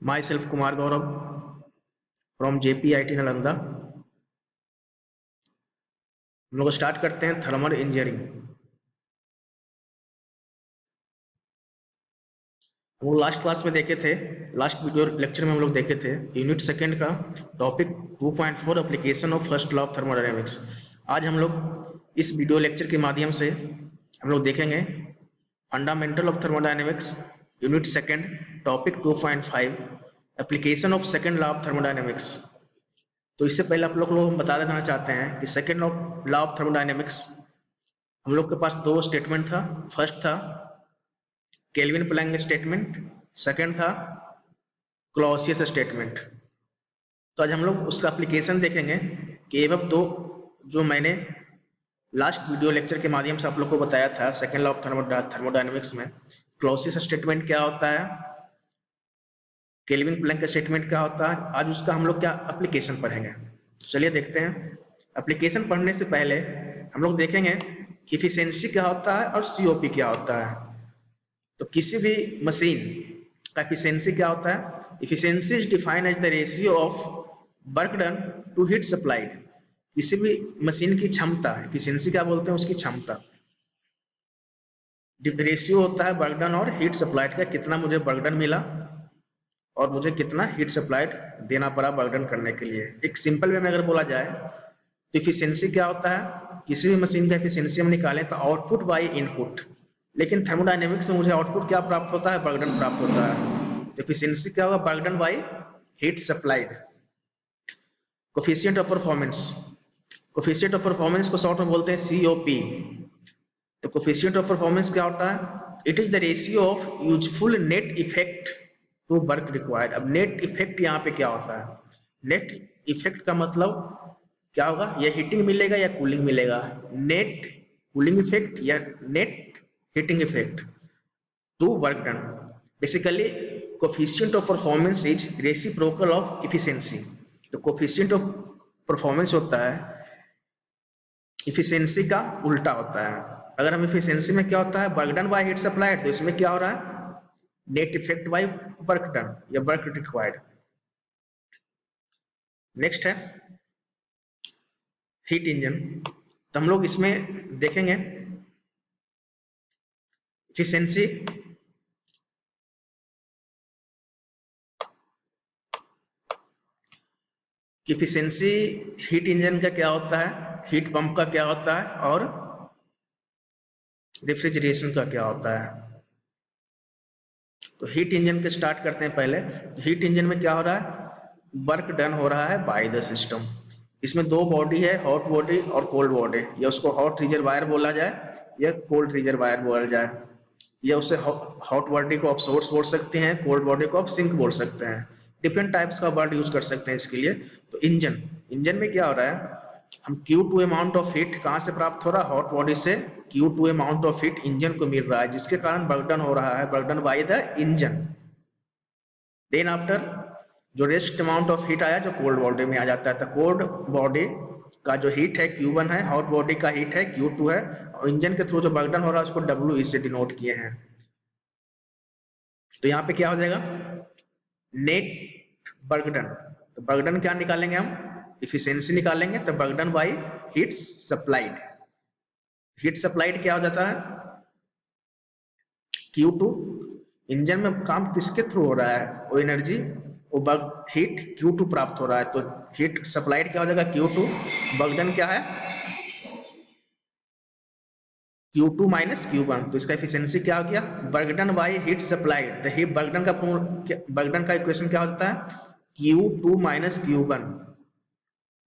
Myself Kumar Gaurav from JPIT Nalanda। हम लोग start करते हैं थर्मल इंजीनियरिंग। हम लोग लास्ट क्लास में देखे थे, लास्ट वीडियो लेक्चर में हम लोग देखे थे यूनिट सेकेंड का topic 2.4 application of first law of thermodynamics. आज हम लोग इस वीडियो लेक्चर के माध्यम से हम लोग देखेंगे fundamental of thermodynamics unit second topic 2.5 application of second law of thermodynamics. तो इससे पहले आप लोग को हम बता देना चाहते हैं कि सेकेंड लॉ ऑफ थर्मोडायनेमिक्स हम लोग के पास दो स्टेटमेंट था। फर्स्ट था केल्विन प्लैंक स्टेटमेंट, सेकंड था क्लॉसियस स्टेटमेंट। तो आज हम लोग उसका एप्लीकेशन देखेंगे कि ये दो जो मैंने लास्ट वीडियो लेक्चर के माध्यम से आप लोग को बताया था सेकेंड लॉ ऑफ थर्मोडायनेमिक्स में क्लॉसियस स्टेटमेंट क्या होता है, केल्विन प्लैंक स्टेटमेंट क्या होता है, आज उसका हम लोग क्या एप्लीकेशन पढ़ेंगे। चलिए देखते हैं। एप्लीकेशन पढ़ने से पहले हम लोग देखेंगे कि इफिशिएंसी क्या होता है और सीओपी क्या होता है। तो किसी भी मशीन का एफिशिएंसी क्या होता है? Efficiency is defined as the ratio of work done to heat supplied. किसी भी मशीन की क्षमता, एफिशिएंसी क्या बोलते हैं? उसकी क्षमता। रेशियो होता है वर्क डन और हीट सप्लाइड का, कितना मुझे वर्क डन मिला और मुझे कितना हीट सप्लाइड देना पड़ा वर्क डन करने के लिए। एक सिंपल वे में अगर बोला जाए तो एफिशिएंसी क्या होता है? किसी भी मशीन का एफिशिएंसी हम निकालें तो आउटपुट बाय इनपुट, लेकिन थर्मोडायनेमिक्स में मुझे आउटपुट क्या प्राप्त होता है? वर्क डन प्राप्त होता है। तो एफिशिएंसी क्या होगा? Work done by heat supplied. Coefficient of performance, coefficient of performance को शॉर्ट में बोलते हैं सीओपी। तो कोफिशिएंट ऑफ परफॉर्मेंस क्या होता है? It is the ratio of useful net effect to work required. अब नेट इफेक्ट यहाँ पे क्या होता है? नेट इफेक्ट का मतलब क्या होगा? या हीटिंग मिलेगा या कूलिंग मिलेगा। नेट कूलिंग इफेक्ट या net heating effect to work done. Basically coefficient of performance is reciprocal of efficiency. तो कोफिशिएंट ऑफ परफॉर्मेंस होता है एफिशिएंसी का उल्टा होता है। अगर हम एफिशिएंसी में क्या होता है? Work done by heat supplied, तो इसमें क्या हो रहा है? Net effect by work done या वर्क रिक्वायर्ड। नेक्स्ट है हीट इंजन। तो हम लोग इसमें देखेंगे एफिशिएंसी कि एफिशिएंसी हीट इंजन का क्या होता है, हीट पंप का क्या होता है और रेफ्रिजरेशन का क्या होता है। तो हीट इंजन के स्टार्ट करते हैं पहले। तो हीट इंजन में क्या हो रहा है? वर्क डन हो रहा है बाय द सिस्टम। इसमें दो बॉडी है, हॉट बॉडी और कोल्ड बॉडी। या उसको हॉट रिजर्वायर बोला जाए या कोल्ड रिजर्वायर बोला जाए, या उसे हॉट बॉडी को आप सोर्स बोल सकते हैं, कोल्ड बॉडी को आप सिंक बोल सकते हैं। डिफरेंट टाइप्स का वर्ड यूज कर सकते हैं इसके लिए। तो इंजन, इंजन में क्या हो रहा है? हम Q2 अमाउंट ऑफ हीट कहां से प्राप्त हो रहा है? हॉट बॉडी से Q2 amount of heat engine को मिल रहा है, जिसके कारण वर्क डन हो रहा है, work done by the engine. Then after जो रेस्ट अमाउंट ऑफ हीट आया जो कोल्ड बॉडी में आ जाता है। तो कोल्ड बॉडी का जो हीट है Q1 है, हॉट बॉडी का हीट है Q2 है, और इंजन के थ्रू जो वर्क डन हो रहा है उसको WE से डिनोट किए हैं। तो यहाँ पे क्या हो जाएगा? Net work done. तो वर्क डन क्या निकालेंगे हम? एफिशिएंसी निकालेंगे। तो work done by heat supplied. Heat supplied क्या हो जाता है? Q2। इंजन में काम किसके थ्रू हो रहा है? वो एनर्जी, वो वर्क हीट Q2 प्राप्त हो रहा है। तो हीट सप्लाइड क्या हो जाएगा? Q2। वर्क डन क्या है? Q2 minus Q1। तो इसका एफिशिएंसी क्या हो गया? Work done by heat supplied. तो हीट वर्क डन का इक्वेशन क्या होता है? Q2 minus Q1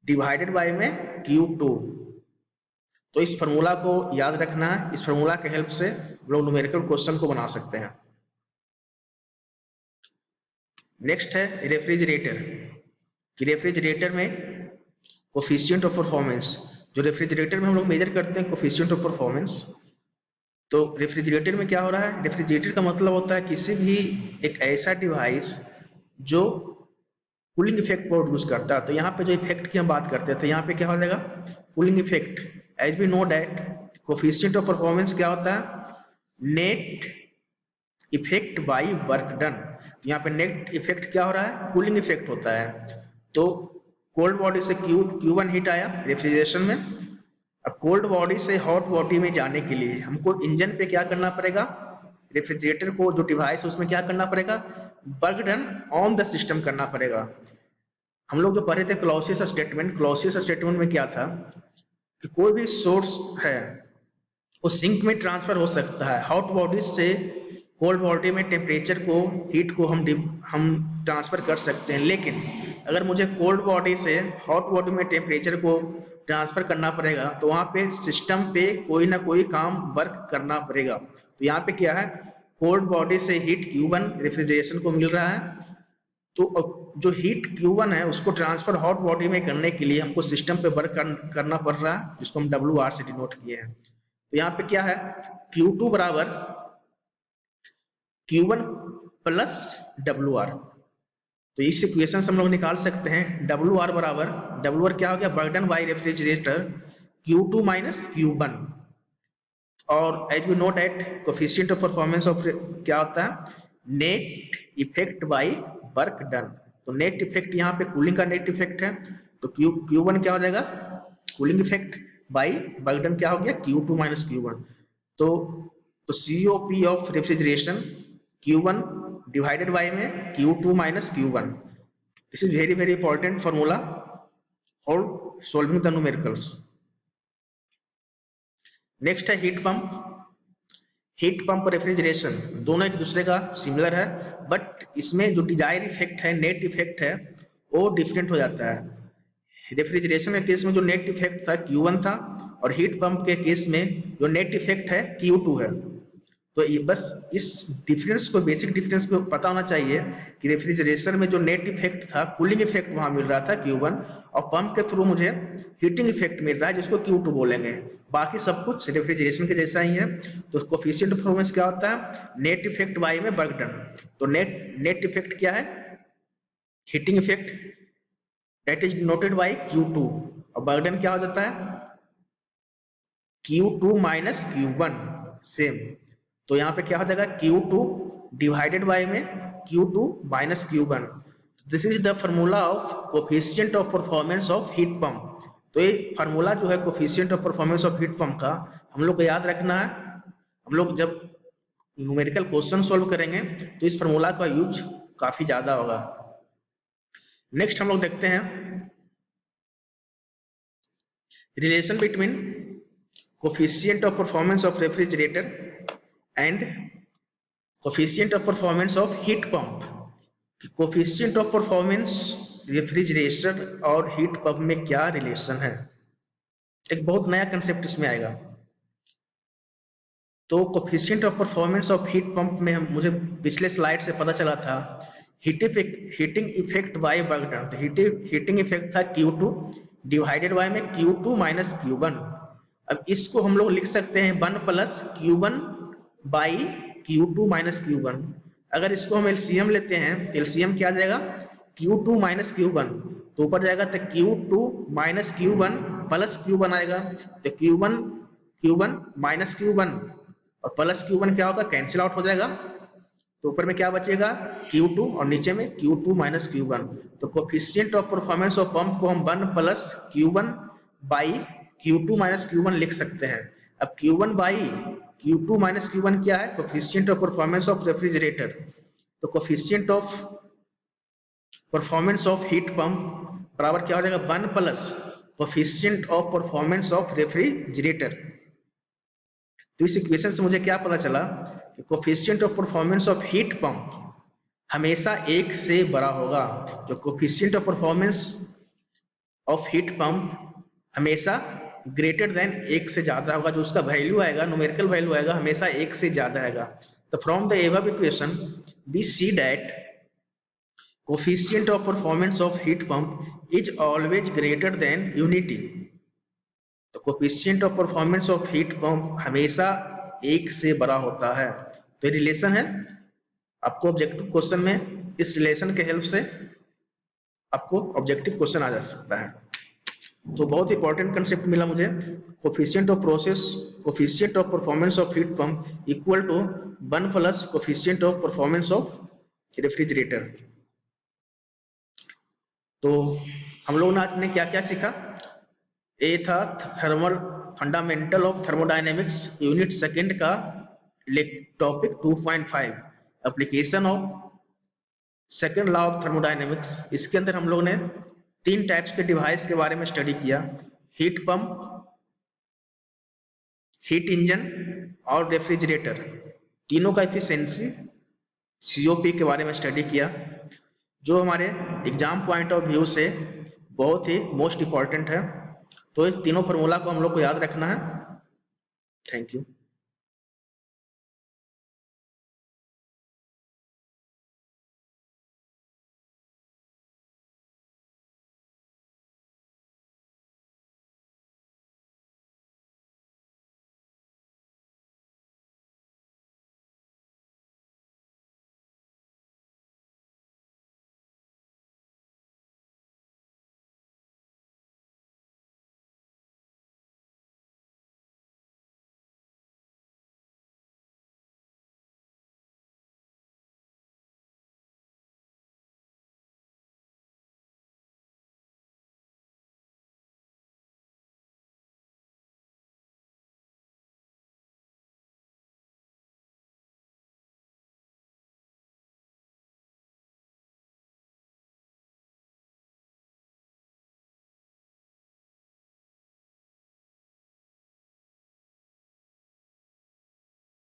divided by में Q2। तो इस फॉर्मूला को याद रखना है। इस फॉर्मूला के हेल्प से लोग न्यूमेरिकल क्वेश्चन को बना सकते हैं। नेक्स्ट है रेफ्रिजरेटर। कि रेफ्रिजरेटर में कोफिशिएंट ऑफ परफॉर्मेंस, जो रेफ्रिजरेटर में हम लोग मेजर करते हैं कोफिशिएंट ऑफ परफॉर्मेंस। तो रेफ्रिजरेटर में क्या हो रहा है? रेफ्रिजरेटर का मतलब होता है किसी भी एक ऐसा डिवाइस जो कूलिंग इफेक्ट प्रोड्यूस करता है। तो यहाँ पे जो इफेक्ट की हम बात करते हैं, तो यहाँ पे क्या हो जाएगा? Cooling effect. As we know that coefficient of performance क्या होता है? Net effect by work done. तो यहाँ पे नेट इफेक्ट क्या हो रहा है, कूलिंग इफेक्ट होता है। तो कोल्ड बॉडी से Q1 हीट आया रेफ्रिजरेशन में। अब कोल्ड बॉडी से हॉट बॉडी में जाने के लिए हमको इंजन पे क्या करना पड़ेगा, रेफ्रिजरेटर को जो डिवाइस है उसमें क्या करना पड़ेगा, work done on the system करना पड़ेगा। हम लोग जो पढ़े थे क्लॉसियस स्टेटमेंट, क्लॉसियस स्टेटमेंट में क्या था कि कोई भी सोर्स है वो सिंक में ट्रांसफर हो सकता है। हॉट बॉडी से कोल्ड बॉडी में टेम्परेचर को, हीट को हम ट्रांसफर कर सकते हैं, लेकिन अगर मुझे कोल्ड बॉडी से हॉट बॉडी में टेम्परेचर को ट्रांसफर करना पड़ेगा तो वहाँ पे सिस्टम पे कोई ना कोई काम वर्क करना पड़ेगा। तो यहाँ पे क्या है, कोल्ड बॉडी से हीट Q1 रेफ्रिजरेशन को मिल रहा है, तो जो हीट Q1 है उसको ट्रांसफर हॉट बॉडी में करने के लिए हमको सिस्टम पे वर्क करना पड़ रहा है, जिसको हम WR से डिनोट किए हैं। तो यहाँ पे क्या है, Q2 बराबर Q1 प्लस WR। तो इस इक्वेशन से हम लोग निकाल सकते हैं WR बराबर, WR क्या हो गया, work done by refrigerator Q2 minus Q1। और as we know that coefficient of performance of क्या होता है, net effect by work done. तो नेट इफेक्ट यहाँ पे कूलिंग का नेट इफेक्ट है, तो Q1 क्या हो जाएगा, cooling effect by work done क्या हो गया, Q2 माइनस Q1। तो COP of refrigeration Q1 divided by में Q2 minus Q1। This is very very important formula for solving the numericals. Next है हीट पंप। हीट पंप और refrigeration दोनों एक दूसरे का सिमिलर है, बट इसमें जो डिजायर इफेक्ट है, नेट इफेक्ट है, वो डिफरेंट हो जाता है। रेफ्रिजरेशन के केस में जो नेट इफेक्ट था Q1 था, और हीट पंप के केस में जो नेट इफेक्ट है Q2 है। तो ये बस इस डिफरेंस को, बेसिक डिफरेंस को पता होना चाहिए कि रेफ्रिजरेशन में जो नेट इफेक्ट था, कूलिंग इफेक्ट वहां मिल रहा था Q1, और पंप के थ्रू मुझे हीटिंग इफेक्ट मिल रहा है जिसको Q2 बोलेंगे। बाकी सब कुछ रेफ्रिजरेशन के जैसा ही है। तो कोफिशिएंट ऑफ परफॉर्मेंस क्या होता है, नेट इफेक्ट बाय में वर्क डन। तो नेट इफेक्ट क्या है, heating effect, that is noted bye Q2, और वर्क डन क्या हो जाता है, Q2 माइनस Q1 सेम। तो यहाँ पे क्या हो जाएगा, Q2 डिवाइडेड बाय में Q2 minus Q1। This is the formula of coefficient of performance of heat pump. तो ये फार्मूला जो है coefficient of performance of heat pump का, हम लोग को याद रखना है। हम लोग जब न्यूमेरिकल क्वेश्चन सॉल्व करेंगे तो इस फार्मूला का यूज काफी ज्यादा होगा। नेक्स्ट हम लोग देखते हैं relation between coefficient of performance of refrigerator and coefficient of performance of heat pump. Coefficient of performance refrigerator और हीट पंप में क्या रिलेशन है, एक बहुत नया कंसेप्ट इसमें आएगा। तो coefficient of performance of heat pump में मुझे पिछले स्लाइड से पता चला था heating effect by work done. तो हीटिंग इफेक्ट था Q2 डिवाइडेड बाय में Q2 माइनस Q1। अब इसको हम लोग लिख सकते हैं 1 plus Q1 by Q2 minus Q1। अगर इसको हम एलसीएम लेते हैं तो एलसीएम क्या आ जाएगा, Q2 माइनस Q1, तो ऊपर जाएगा तो Q2 minus Q1 plus Q1 आएगा। तो Q1 माइनस Q1 और प्लस Q1 क्या होगा, कैंसिल आउट हो जाएगा। तो ऊपर में क्या बचेगा, Q2, और नीचे में Q2 माइनस Q1। तो coefficient of performance of pump को हम 1 plus Q1 by Q2 minus Q1 लिख सकते हैं। अब Q1 by Q2 minus Q1 क्या है, coefficient of performance of refrigerator. तो coefficient of performance of heat pump बराबर क्या हो जाएगा, 1 plus coefficient of performance of refrigerator. तो इस इक्वेशन से मुझे क्या पता चला कि coefficient of performance of heat pump हमेशा 1 से बड़ा होगा। जो coefficient of performance of heat pump हमेशा ग्रेटर देन 1 से ज्यादा होगा। जो उसका वैल्यू आएगा, न्यूमेरिकल वैल्यू आएगा, हमेशा 1 से ज्यादा आएगा। तो from the above equation we see that coefficient of performance of heat pump is always greater than unity. तो coefficient of performance of heat pump हमेशा 1 से बड़ा होता है। तो ये रिलेशन है। आपको ऑब्जेक्टिव क्वेश्चन में इस रिलेशन के हेल्प से आपको ऑब्जेक्टिव क्वेश्चन आ जा सकता है। तो बहुत इंपॉर्टेंट कंसेप्ट मिला मुझे, coefficient of process, coefficient of performance of heat pump equal to 1 plus coefficient of performance of refrigerator. तो हम लोग ने आज ने क्या क्या सीखा। ए था thermal fundamental of thermodynamics unit second का topic 2.5 application of second law of thermodynamics. इसके अंदर हम लोग ने 3 टाइप्स के डिवाइस के बारे में स्टडी किया, हीट पंप, हीट इंजन और रेफ्रिजरेटर। तीनों का एफिशिएंसी सीओपी के बारे में स्टडी किया, जो हमारे एग्जाम पॉइंट ऑफ व्यू से बहुत ही मोस्ट इंपॉर्टेंट है। तो इस तीनों फार्मूला को हम लोग को याद रखना है। Thank you.